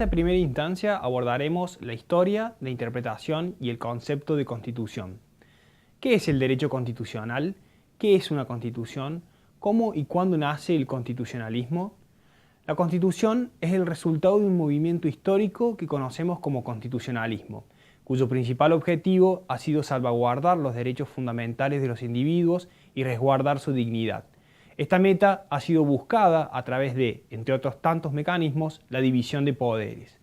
esta primera instancia abordaremos la historia, la interpretación y el concepto de constitución. ¿Qué es el derecho constitucional? ¿Qué es una constitución? ¿Cómo y cuándo nace el constitucionalismo? La constitución es el resultado de un movimiento histórico que conocemos como constitucionalismo, cuyo principal objetivo ha sido salvaguardar los derechos fundamentales de los individuos y resguardar su dignidad. Esta meta ha sido buscada a través de, entre otros tantos mecanismos, la división de poderes.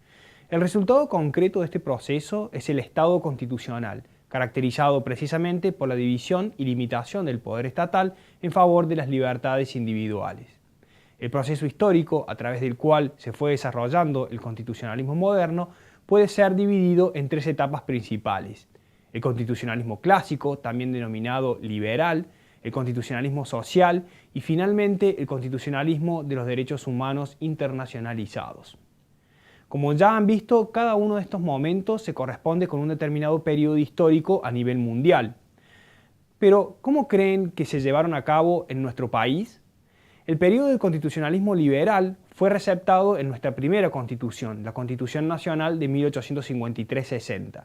El resultado concreto de este proceso es el Estado constitucional, caracterizado precisamente por la división y limitación del poder estatal en favor de las libertades individuales. El proceso histórico a través del cual se fue desarrollando el constitucionalismo moderno puede ser dividido en tres etapas principales: el constitucionalismo clásico, también denominado liberal, el constitucionalismo social y finalmente el constitucionalismo de los derechos humanos internacionalizados. Como ya han visto, cada uno de estos momentos se corresponde con un determinado periodo histórico a nivel mundial. Pero, ¿cómo creen que se llevaron a cabo en nuestro país? El periodo del constitucionalismo liberal fue receptado en nuestra primera constitución, la Constitución Nacional de 1853-60.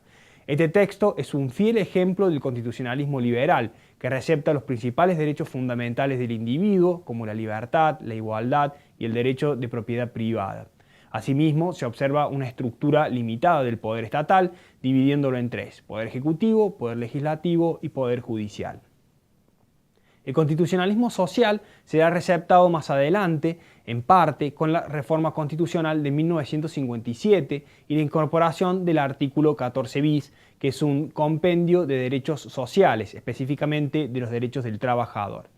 Este texto es un fiel ejemplo del constitucionalismo liberal, que recepta los principales derechos fundamentales del individuo, como la libertad, la igualdad y el derecho de propiedad privada. Asimismo, se observa una estructura limitada del poder estatal, dividiéndolo en tres: poder ejecutivo, poder legislativo y poder judicial. El constitucionalismo social será receptado más adelante, en parte, con la reforma constitucional de 1957 y la incorporación del artículo 14 bis, que es un compendio de derechos sociales, específicamente de los derechos del trabajador.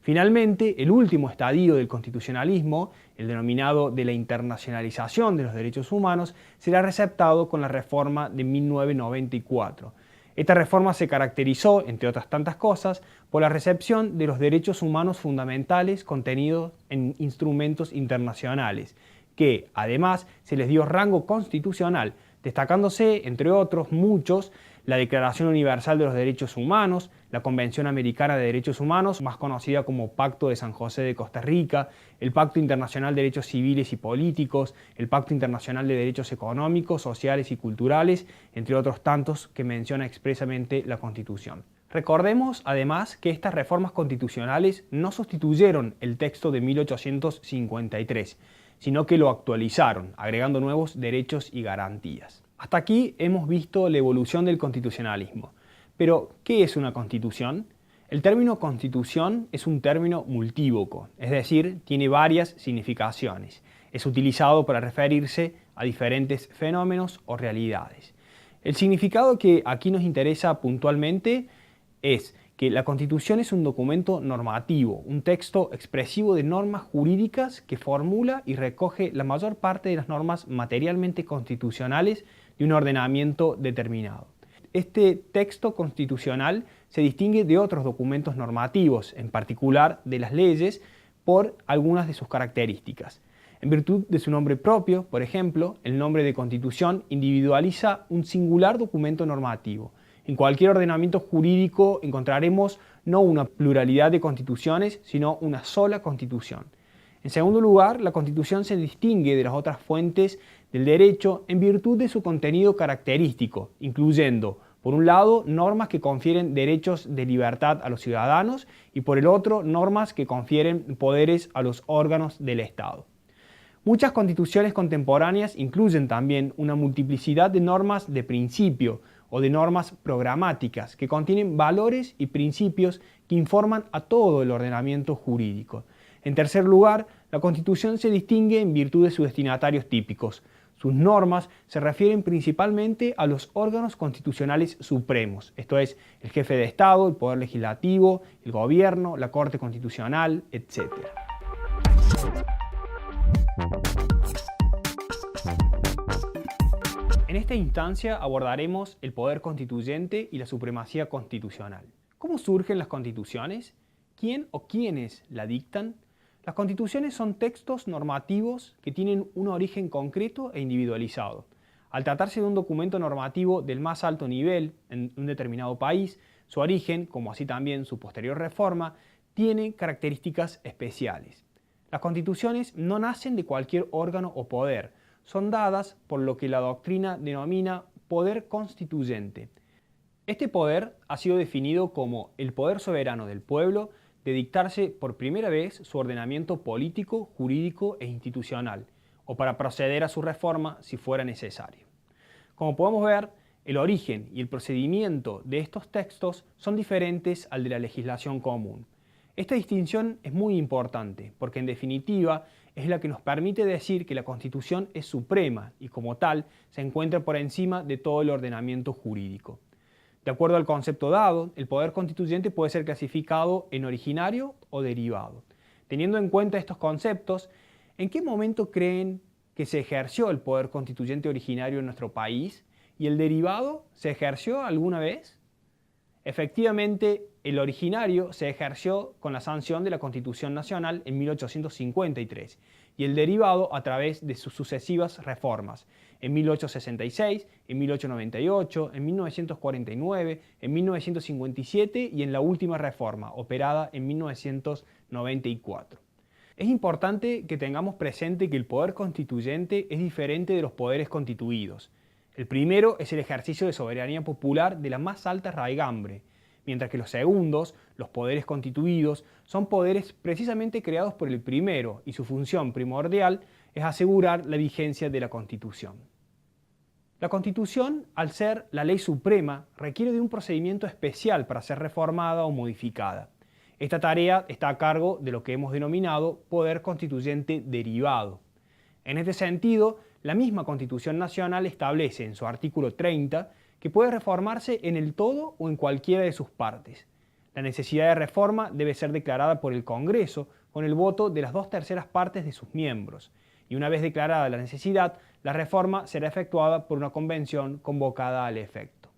Finalmente, el último estadio del constitucionalismo, el denominado de la internacionalización de los derechos humanos, será receptado con la reforma de 1994. Esta reforma se caracterizó, entre otras tantas cosas, por la recepción de los derechos humanos fundamentales contenidos en instrumentos internacionales, que, además, se les dio rango constitucional, destacándose, entre otros muchos, la Declaración Universal de los Derechos Humanos, la Convención Americana de Derechos Humanos, más conocida como Pacto de San José de Costa Rica, el Pacto Internacional de Derechos Civiles y Políticos, el Pacto Internacional de Derechos Económicos, Sociales y Culturales, entre otros tantos que menciona expresamente la Constitución. Recordemos, además, que estas reformas constitucionales no sustituyeron el texto de 1853, sino que lo actualizaron, agregando nuevos derechos y garantías. Hasta aquí hemos visto la evolución del constitucionalismo. Pero, ¿qué es una constitución? El término constitución es un término multívoco, es decir, tiene varias significaciones. Es utilizado para referirse a diferentes fenómenos o realidades. El significado que aquí nos interesa puntualmente es que la Constitución es un documento normativo, un texto expresivo de normas jurídicas que formula y recoge la mayor parte de las normas materialmente constitucionales de un ordenamiento determinado. Este texto constitucional se distingue de otros documentos normativos, en particular de las leyes, por algunas de sus características. En virtud de su nombre propio, por ejemplo, el nombre de Constitución individualiza un singular documento normativo. En cualquier ordenamiento jurídico encontraremos no una pluralidad de constituciones, sino una sola constitución. En segundo lugar, la Constitución se distingue de las otras fuentes del derecho en virtud de su contenido característico, incluyendo, por un lado, normas que confieren derechos de libertad a los ciudadanos y, por el otro, normas que confieren poderes a los órganos del Estado. Muchas constituciones contemporáneas incluyen también una multiplicidad de normas de principio o de normas programáticas que contienen valores y principios que informan a todo el ordenamiento jurídico. En tercer lugar, la Constitución se distingue en virtud de sus destinatarios típicos. Sus normas se refieren principalmente a los órganos constitucionales supremos, esto es, el jefe de Estado, el Poder Legislativo, el Gobierno, la Corte Constitucional, etc. En esta instancia abordaremos el poder constituyente y la supremacía constitucional. ¿Cómo surgen las constituciones? ¿Quién o quiénes la dictan? Las constituciones son textos normativos que tienen un origen concreto e individualizado. Al tratarse de un documento normativo del más alto nivel en un determinado país, su origen, como así también su posterior reforma, tiene características especiales. Las constituciones no nacen de cualquier órgano o poder, son dadas por lo que la doctrina denomina poder constituyente. Este poder ha sido definido como el poder soberano del pueblo de dictarse por primera vez su ordenamiento político, jurídico e institucional, o para proceder a su reforma si fuera necesario. Como podemos ver, el origen y el procedimiento de estos textos son diferentes al de la legislación común. Esta distinción es muy importante porque en definitiva es la que nos permite decir que la Constitución es suprema y como tal se encuentra por encima de todo el ordenamiento jurídico. De acuerdo al concepto dado, el poder constituyente puede ser clasificado en originario o derivado. Teniendo en cuenta estos conceptos, ¿en qué momento creen que se ejerció el poder constituyente originario en nuestro país? ¿Y el derivado se ejerció alguna vez? Efectivamente, el originario se ejerció con la sanción de la Constitución Nacional en 1853 y el derivado a través de sus sucesivas reformas en 1866, en 1898, en 1949, en 1957 y en la última reforma, operada en 1994. Es importante que tengamos presente que el poder constituyente es diferente de los poderes constituidos. El primero es el ejercicio de soberanía popular de la más alta raigambre, mientras que los segundos, los poderes constituidos, son poderes precisamente creados por el primero y su función primordial es asegurar la vigencia de la Constitución. La Constitución, al ser la ley suprema, requiere de un procedimiento especial para ser reformada o modificada. Esta tarea está a cargo de lo que hemos denominado poder constituyente derivado. En este sentido, la misma Constitución Nacional establece en su artículo 30 que puede reformarse en el todo o en cualquiera de sus partes. La necesidad de reforma debe ser declarada por el Congreso con el voto de las 2/3 partes de sus miembros, y una vez declarada la necesidad, la reforma será efectuada por una convención convocada al efecto.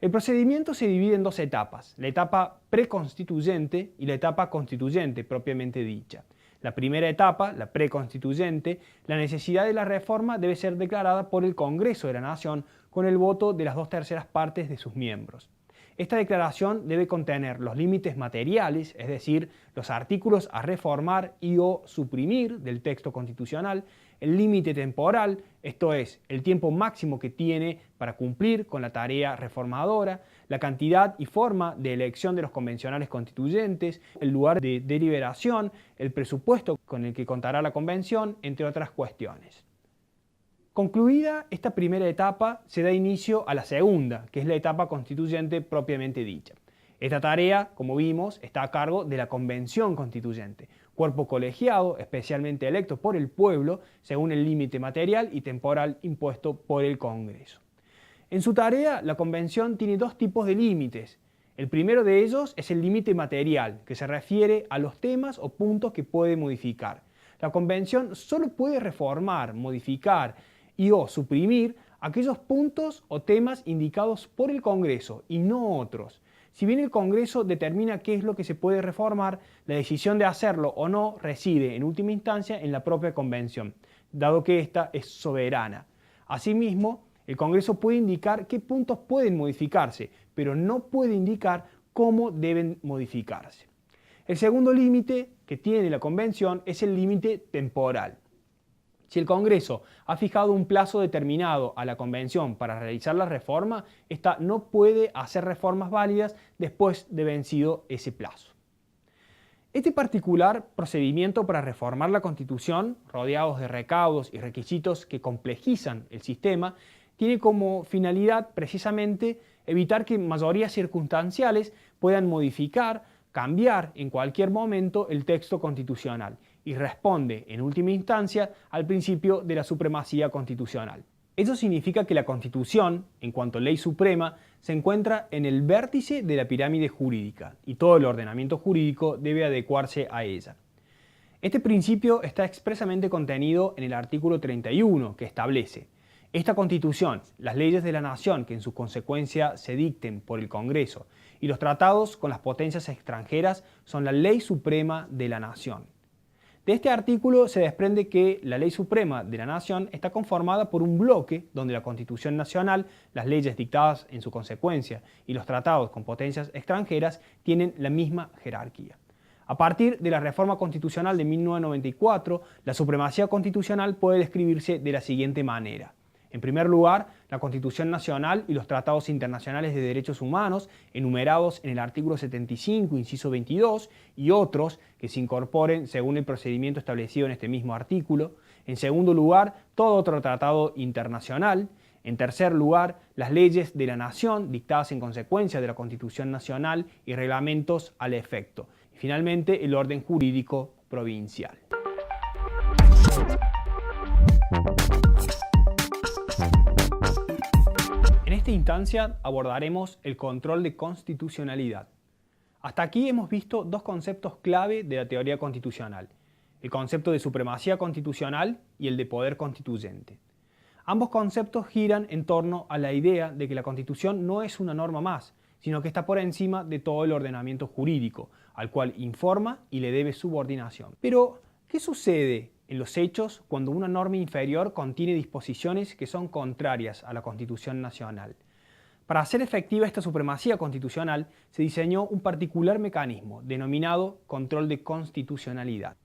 El procedimiento se divide en dos etapas, la etapa preconstituyente y la etapa constituyente propiamente dicha. La primera etapa, la preconstituyente, la necesidad de la reforma debe ser declarada por el Congreso de la Nación con el voto de las 2/3 partes de sus miembros. Esta declaración debe contener los límites materiales, es decir, los artículos a reformar y o suprimir del texto constitucional, el límite temporal, esto es, el tiempo máximo que tiene para cumplir con la tarea reformadora, la cantidad y forma de elección de los convencionales constituyentes, el lugar de deliberación, el presupuesto con el que contará la convención, entre otras cuestiones. Concluida esta primera etapa, se da inicio a la segunda, que es la etapa constituyente propiamente dicha. Esta tarea, como vimos, está a cargo de la Convención Constituyente, cuerpo colegiado especialmente electo por el pueblo según el límite material y temporal impuesto por el Congreso. En su tarea, la Convención tiene dos tipos de límites. El primero de ellos es el límite material, que se refiere a los temas o puntos que puede modificar. La Convención solo puede reformar, modificar y o suprimir aquellos puntos o temas indicados por el Congreso y no otros. Si bien el Congreso determina qué es lo que se puede reformar, la decisión de hacerlo o no reside en última instancia en la propia Convención, dado que ésta es soberana. Asimismo, el Congreso puede indicar qué puntos pueden modificarse, pero no puede indicar cómo deben modificarse. El segundo límite que tiene la Convención es el límite temporal. Si el Congreso ha fijado un plazo determinado a la Convención para realizar la reforma, ésta no puede hacer reformas válidas después de vencido ese plazo. Este particular procedimiento para reformar la Constitución, rodeados de recaudos y requisitos que complejizan el sistema, tiene como finalidad precisamente evitar que mayorías circunstanciales puedan modificar, cambiar en cualquier momento el texto constitucional y responde, en última instancia, al principio de la supremacía constitucional. Eso significa que la Constitución, en cuanto ley suprema, se encuentra en el vértice de la pirámide jurídica y todo el ordenamiento jurídico debe adecuarse a ella. Este principio está expresamente contenido en el artículo 31, que establece: esta Constitución, las leyes de la Nación que en su consecuencia se dicten por el Congreso y los tratados con las potencias extranjeras son la ley suprema de la Nación. De este artículo se desprende que la ley suprema de la Nación está conformada por un bloque donde la Constitución Nacional, las leyes dictadas en su consecuencia y los tratados con potencias extranjeras tienen la misma jerarquía. A partir de la reforma constitucional de 1994, la supremacía constitucional puede describirse de la siguiente manera. En primer lugar, la Constitución Nacional y los tratados internacionales de derechos humanos, enumerados en el artículo 75, inciso 22, y otros que se incorporen según el procedimiento establecido en este mismo artículo. En segundo lugar, todo otro tratado internacional. En tercer lugar, las leyes de la nación dictadas en consecuencia de la Constitución Nacional y reglamentos al efecto. Y finalmente, el orden jurídico provincial. En esta instancia abordaremos el control de constitucionalidad. Hasta aquí hemos visto dos conceptos clave de la teoría constitucional: el concepto de supremacía constitucional y el de poder constituyente. Ambos conceptos giran en torno a la idea de que la Constitución no es una norma más, sino que está por encima de todo el ordenamiento jurídico, al cual informa y le debe subordinación. Pero, ¿qué sucede en los hechos cuando una norma inferior contiene disposiciones que son contrarias a la Constitución Nacional? Para hacer efectiva esta supremacía constitucional, se diseñó un particular mecanismo denominado control de constitucionalidad.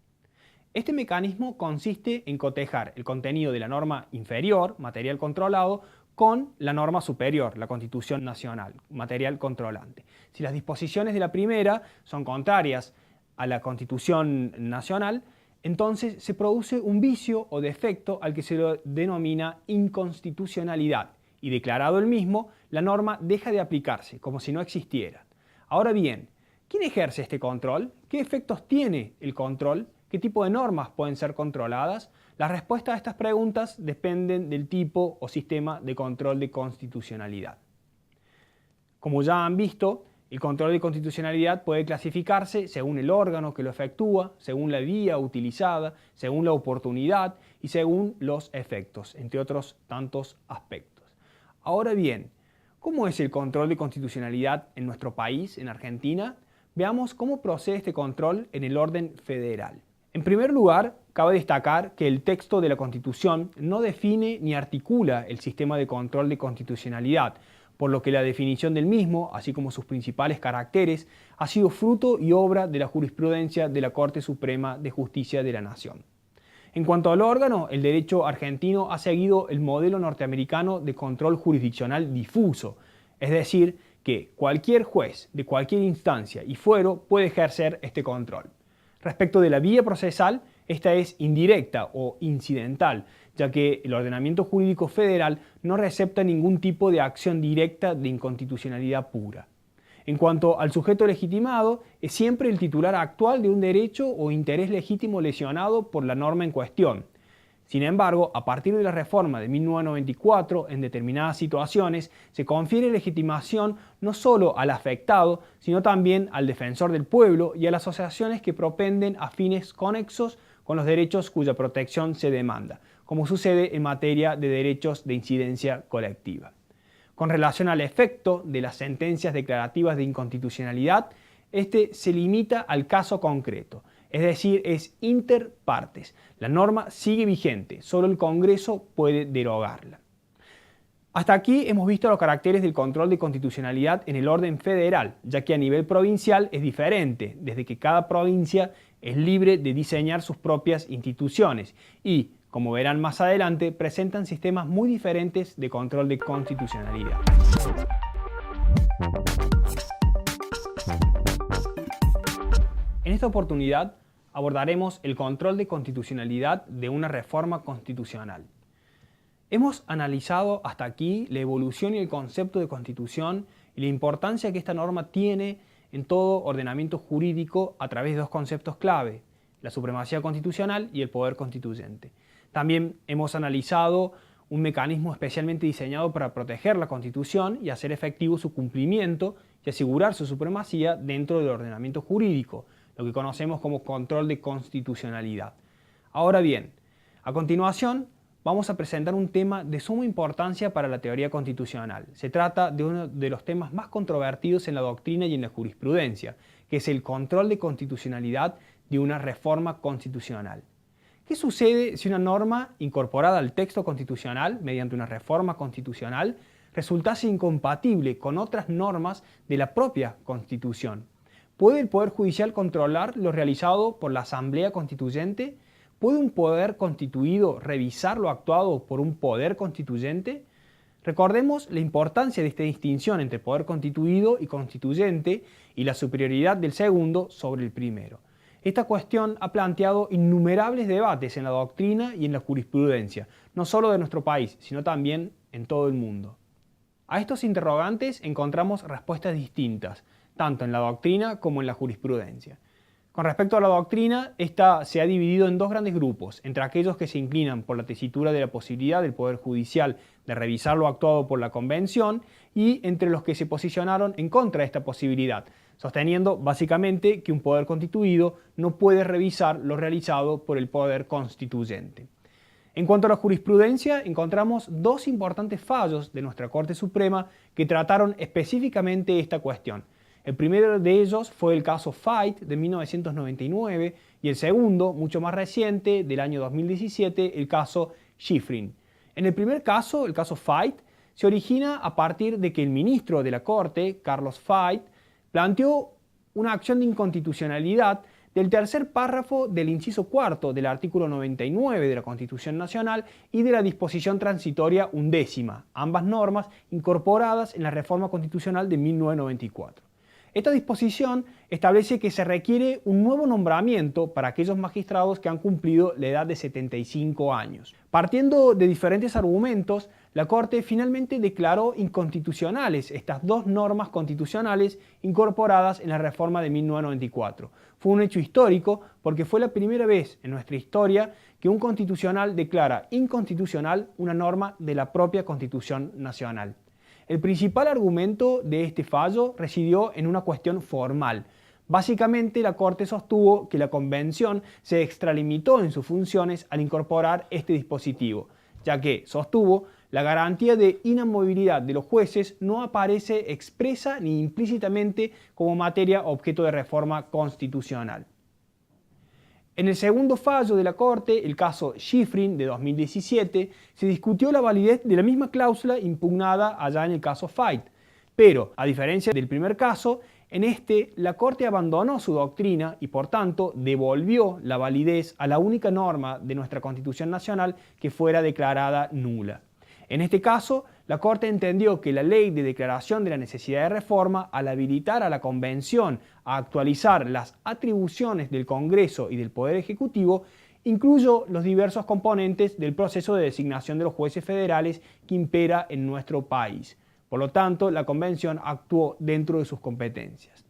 Este mecanismo consiste en cotejar el contenido de la norma inferior, material controlado, con la norma superior, la Constitución Nacional, material controlante. Si las disposiciones de la primera son contrarias a la Constitución Nacional, entonces se produce un vicio o defecto al que se lo denomina inconstitucionalidad, y declarado el mismo, la norma deja de aplicarse, como si no existiera. Ahora bien, ¿quién ejerce este control? ¿Qué efectos tiene el control? ¿Qué tipo de normas pueden ser controladas? Las respuestas a estas preguntas dependen del tipo o sistema de control de constitucionalidad. Como ya han visto, el control de constitucionalidad puede clasificarse según el órgano que lo efectúa, según la vía utilizada, según la oportunidad y según los efectos, entre otros tantos aspectos. Ahora bien, ¿cómo es el control de constitucionalidad en nuestro país, en Argentina? Veamos cómo procede este control en el orden federal. En primer lugar, cabe destacar que el texto de la Constitución no define ni articula el sistema de control de constitucionalidad, por lo que la definición del mismo, así como sus principales caracteres, ha sido fruto y obra de la jurisprudencia de la Corte Suprema de Justicia de la Nación. En cuanto al órgano, el derecho argentino ha seguido el modelo norteamericano de control jurisdiccional difuso, es decir, que cualquier juez de cualquier instancia y fuero puede ejercer este control. Respecto de la vía procesal, esta es indirecta o incidental, ya que el ordenamiento jurídico federal no recepta ningún tipo de acción directa de inconstitucionalidad pura. En cuanto al sujeto legitimado, es siempre el titular actual de un derecho o interés legítimo lesionado por la norma en cuestión. Sin embargo, a partir de la reforma de 1994, en determinadas situaciones, se confiere legitimación no solo al afectado, sino también al defensor del pueblo y a las asociaciones que propenden a fines conexos con los derechos cuya protección se demanda, como sucede en materia de derechos de incidencia colectiva. Con relación al efecto de las sentencias declarativas de inconstitucionalidad, este se limita al caso concreto. Es decir, es inter partes. La norma sigue vigente, solo el Congreso puede derogarla. Hasta aquí hemos visto los caracteres del control de constitucionalidad en el orden federal, ya que a nivel provincial es diferente, desde que cada provincia es libre de diseñar sus propias instituciones y, como verán más adelante, presentan sistemas muy diferentes de control de constitucionalidad. En esta oportunidad abordaremos el control de constitucionalidad de una reforma constitucional. Hemos analizado hasta aquí la evolución y el concepto de constitución y la importancia que esta norma tiene en todo ordenamiento jurídico a través de dos conceptos clave: la supremacía constitucional y el poder constituyente. También hemos analizado un mecanismo especialmente diseñado para proteger la Constitución y hacer efectivo su cumplimiento y asegurar su supremacía dentro del ordenamiento jurídico, lo que conocemos como control de constitucionalidad. Ahora bien, a continuación vamos a presentar un tema de suma importancia para la teoría constitucional. Se trata de uno de los temas más controvertidos en la doctrina y en la jurisprudencia, que es el control de constitucionalidad de una reforma constitucional. ¿Qué sucede si una norma incorporada al texto constitucional mediante una reforma constitucional resultase incompatible con otras normas de la propia Constitución? ¿Puede el Poder Judicial controlar lo realizado por la Asamblea Constituyente? ¿Puede un poder constituido revisar lo actuado por un poder constituyente? Recordemos la importancia de esta distinción entre poder constituido y constituyente y la superioridad del segundo sobre el primero. Esta cuestión ha planteado innumerables debates en la doctrina y en la jurisprudencia, no solo de nuestro país, sino también en todo el mundo. A estos interrogantes encontramos respuestas distintas, tanto en la doctrina como en la jurisprudencia. Con respecto a la doctrina, esta se ha dividido en dos grandes grupos, entre aquellos que se inclinan por la tesitura de la posibilidad del Poder Judicial de revisar lo actuado por la Convención y entre los que se posicionaron en contra de esta posibilidad, sosteniendo básicamente que un poder constituido no puede revisar lo realizado por el poder constituyente. En cuanto a la jurisprudencia, encontramos dos importantes fallos de nuestra Corte Suprema que trataron específicamente esta cuestión. El primero de ellos fue el caso Fait de 1999 y el segundo, mucho más reciente, del año 2017, el caso Schifrin. En el primer caso, el caso Fait, se origina a partir de que el ministro de la Corte, Carlos Fait, planteó una acción de inconstitucionalidad del tercer párrafo del inciso cuarto del artículo 99 de la Constitución Nacional y de la disposición transitoria 11ª, ambas normas incorporadas en la reforma constitucional de 1994. Esta disposición establece que se requiere un nuevo nombramiento para aquellos magistrados que han cumplido la edad de 75 años. Partiendo de diferentes argumentos, la Corte finalmente declaró inconstitucionales estas dos normas constitucionales incorporadas en la reforma de 1994. Fue un hecho histórico porque fue la primera vez en nuestra historia que un constitucional declara inconstitucional una norma de la propia Constitución Nacional. El principal argumento de este fallo residió en una cuestión formal. Básicamente, la Corte sostuvo que la Convención se extralimitó en sus funciones al incorporar este dispositivo, ya que, sostuvo, la garantía de inamovilidad de los jueces no aparece expresa ni implícitamente como materia objeto de reforma constitucional. En el segundo fallo de la Corte, el caso Schifrin de 2017, se discutió la validez de la misma cláusula impugnada allá en el caso Fait. Pero, a diferencia del primer caso, en este la Corte abandonó su doctrina y por tanto devolvió la validez a la única norma de nuestra Constitución Nacional que fuera declarada nula. En este caso, la Corte entendió que la ley de declaración de la necesidad de reforma, al habilitar a la Convención a actualizar las atribuciones del Congreso y del Poder Ejecutivo, incluyó los diversos componentes del proceso de designación de los jueces federales que impera en nuestro país. Por lo tanto, la Convención actuó dentro de sus competencias.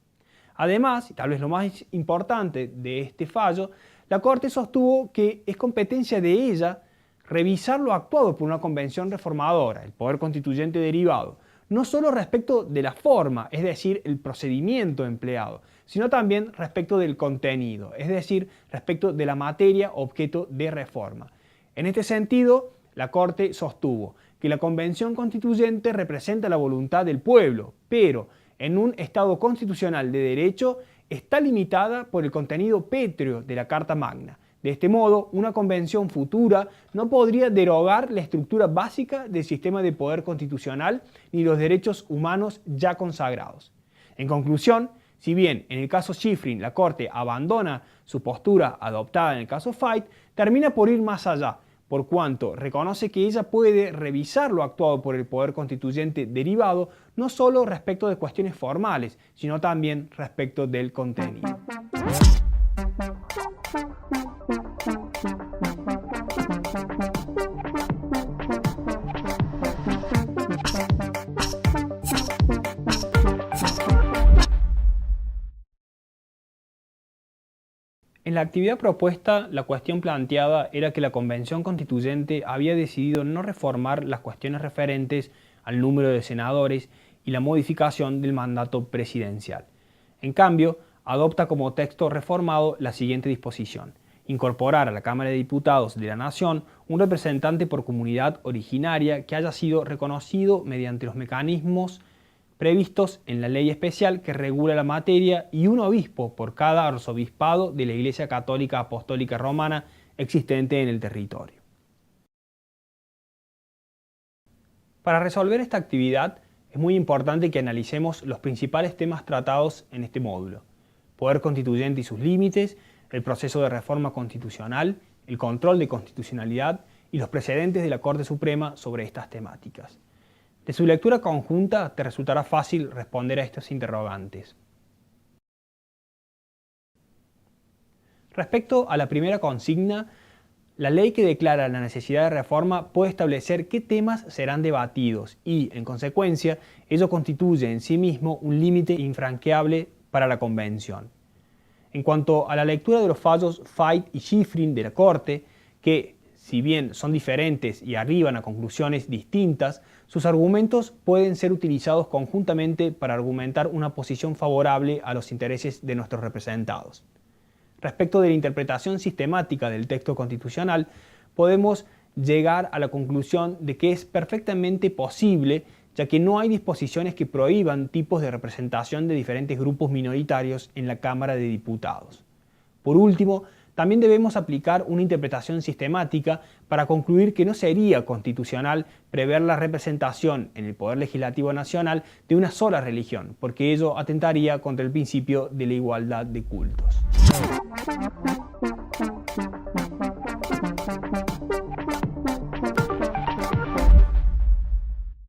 Además, y tal vez lo más importante de este fallo, la Corte sostuvo que es competencia de ella revisar lo actuado por una convención reformadora, el poder constituyente derivado, no solo respecto de la forma, es decir, el procedimiento empleado, sino también respecto del contenido, es decir, respecto de la materia objeto de reforma. En este sentido, la Corte sostuvo que la convención constituyente representa la voluntad del pueblo, pero en un Estado constitucional de derecho está limitada por el contenido pétreo de la Carta Magna. De este modo, una convención futura no podría derogar la estructura básica del sistema de poder constitucional ni los derechos humanos ya consagrados. En conclusión, si bien en el caso Schifrin la Corte abandona su postura adoptada en el caso Fait, termina por ir más allá, por cuanto reconoce que ella puede revisar lo actuado por el poder constituyente derivado no solo respecto de cuestiones formales, sino también respecto del contenido. En la actividad propuesta, la cuestión planteada era que la Convención Constituyente había decidido no reformar las cuestiones referentes al número de senadores y la modificación del mandato presidencial. En cambio, adopta como texto reformado la siguiente disposición: incorporar a la Cámara de Diputados de la Nación un representante por comunidad originaria que haya sido reconocido mediante los mecanismos previstos en la ley especial que regula la materia y un obispo por cada arzobispado de la Iglesia Católica Apostólica Romana existente en el territorio. Para resolver esta actividad es muy importante que analicemos los principales temas tratados en este módulo. poder constituyente y sus límites, el proceso de reforma constitucional, el control de constitucionalidad y los precedentes de la Corte Suprema sobre estas temáticas. De su lectura conjunta te resultará fácil responder a estos interrogantes. Respecto a la primera consigna, la ley que declara la necesidad de reforma puede establecer qué temas serán debatidos y, en consecuencia, ello constituye en sí mismo un límite infranqueable para la Convención. En cuanto a la lectura de los fallos Fait y Schifrin de la Corte, que, si bien son diferentes y arriban a conclusiones distintas, sus argumentos pueden ser utilizados conjuntamente para argumentar una posición favorable a los intereses de nuestros representados. Respecto de la interpretación sistemática del texto constitucional, podemos llegar a la conclusión de que es perfectamente posible, ya que no hay disposiciones que prohíban tipos de representación de diferentes grupos minoritarios en la Cámara de Diputados. Por último, también debemos aplicar una interpretación sistemática para concluir que no sería constitucional prever la representación en el Poder Legislativo Nacional de una sola religión, porque ello atentaría contra el principio de la igualdad de cultos.